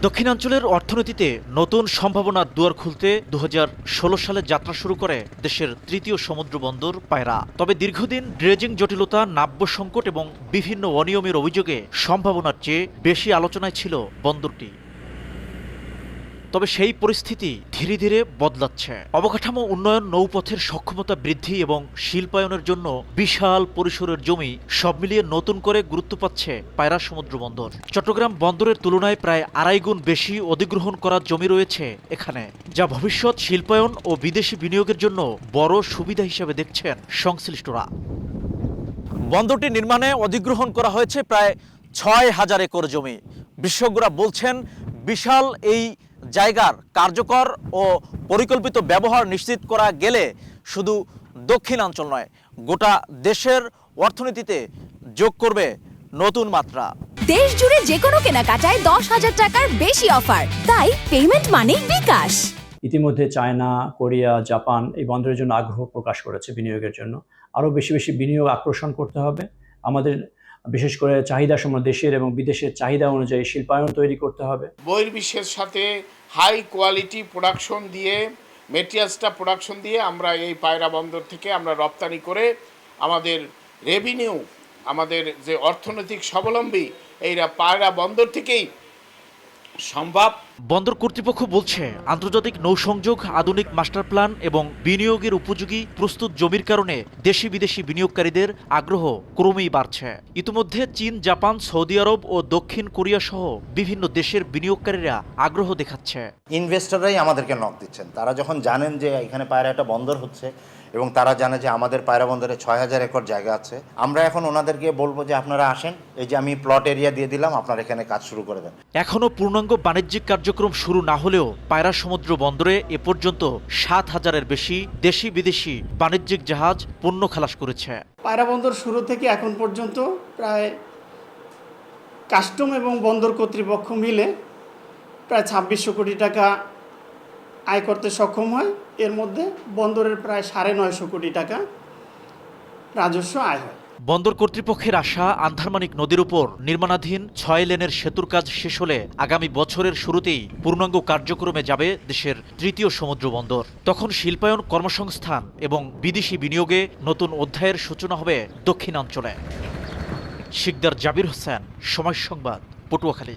দক্ষিণাঞ্চলের অর্থনীতিতে নতুন সম্ভাবনার দুয়ার খুলতে 2016 সালে যাত্রা শুরু করে দেশের তৃতীয় সমুদ্র বন্দর পায়রা। তবে দীর্ঘদিন ড্রেজিং জটিলতা, নাব্য সংকট এবং বিভিন্ন অনিয়মের অভিযোগে সম্ভাবনার চেয়ে বেশি আলোচনায় ছিল বন্দরটি। তবে সেই পরিস্থিতি ধীরে ধীরে বদলাচ্ছে। অবকাঠামো উন্নয়ন, নৌপথের সক্ষমতা বৃদ্ধি এবং শিল্পায়নের জন্য বিশাল পরিসরের জমি সব মিলিয়ে নতুন করে গুরুত্ব পাচ্ছে পায়রা সমুদ্র বন্দর। চট্টগ্রাম বন্দরের তুলনায় প্রায় 2.5 গুণ বেশি অধিগ্রহণ করা জমি রয়েছে এখানে, যা ভবিষ্যৎ শিল্পায়ন ও বিদেশি বিনিয়োগের জন্য বড় সুবিধা হিসেবে দেখছেন সংশ্লিষ্টরা। বন্দরটি নির্মাণে অধিগ্রহণ করা হয়েছে প্রায় 6,000 একর জমি। বিশেষজ্ঞরা বলছেন, বিশাল এই জায়গার কার্যকর ও পরিকল্পিত ব্যবহার নিশ্চিত করা গেলে শুধু দক্ষিণাঞ্চল নয়, গোটা দেশের অর্থনীতিতে যোগ করবে নতুন মাত্রা। দেশ জুড়ে যে কোনো কেনাকাটায় 10,000 টাকার বেশি অফার, তাই পেমেন্ট মানেই বিকাশ। ইতিমধ্যে চায়না, কোরিয়া, জাপান এই বন্দরের জন্য আগ্রহ প্রকাশ করেছে বিনিয়োগের জন্য। আরও বেশি বেশি বিনিয়োগ আকর্ষণ করতে হবে। আমাদের বিশেষ করে চাহিদা সম্পন্ন দেশের এবং বিদেশের চাহিদা অনুযায়ী শিল্পায়ন তৈরি করতে হবে। বহির্বিশ্বের সাথে হাই কোয়ালিটি প্রোডাকশন দিয়ে, মেটেরিয়ালসটা প্রোডাকশন দিয়ে আমরা এই পায়রা বন্দর থেকে আমরা রপ্তানি করে আমাদের রেভিনিউ, আমাদের যে অর্থনৈতিক স্বাবলম্বী, এইরা পায়রা বন্দর থেকেই সম্ভব। বন্দর কর্তৃপক্ষ বলছে, আন্তর্জাতিক নৌসংযোগ, আধুনিক মাস্টার প্ল্যান এবং বিনিয়োগের উপযোগী প্রস্তুত জমির কারণে দেশি বিদেশি বিনিয়োগকারীদের আগ্রহ ক্রমেই বাড়ছে। ইতিমধ্যে চীন, জাপান, সৌদি আরব ও দক্ষিণ কোরিয়া সহ বিভিন্ন দেশের বিনিয়োগকারীরা আগ্রহ দেখাচ্ছে। ইনভেস্টররাই আমাদেরকে নক দিচ্ছেন। তারা যখন জানেন যে এখানে পায়রা একটা বন্দর হচ্ছে এবং তারা জানে যে আমাদের পায়রা বন্দরে 6,000 একর জায়গা আছে, আমরা এখন ওনাদেরকে বলবো যে আপনারা আসেন, এই যে আমি প্লট এরিয়া দিয়ে দিলাম, আপনারা এখানে কাজ শুরু করে দেন। এখনও পূর্ণাঙ্গ বাণিজ্যিক কার্যক্রম শুরু না হলেও পায়রা সমুদ্র বন্দরে এ পর্যন্ত 7,000-এর বেশি দেশি বিদেশি বাণিজ্যিক জাহাজ পণ্য খালাস করেছে। পায়রা বন্দর শুরু থেকে এখন পর্যন্ত প্রায় কাস্টম এবং বন্দর কর্তৃপক্ষ মিলে প্রায় 2600 কোটি টাকা আয় করতে সক্ষম হয়। এর মধ্যে বন্দরের প্রায় 950 কোটি টাকা রাজস্ব আয় হয়। বন্দর কর্তৃপক্ষের আশা, আন্ধারমানিক নদীর উপর নির্মাণাধীন 6 লেনের সেতুর কাজ শেষ হলে আগামী বছরের শুরুতেই পূর্ণাঙ্গ কার্যক্রমে যাবে দেশের তৃতীয় সমুদ্র বন্দর। তখন শিল্পায়ন, কর্মসংস্থান এবং বিদেশি বিনিয়োগে নতুন অধ্যায়ের সূচনা হবে দক্ষিণাঞ্চলে। শিকদার জাবির হোসেন, সময় সংবাদ, পটুয়াখালী।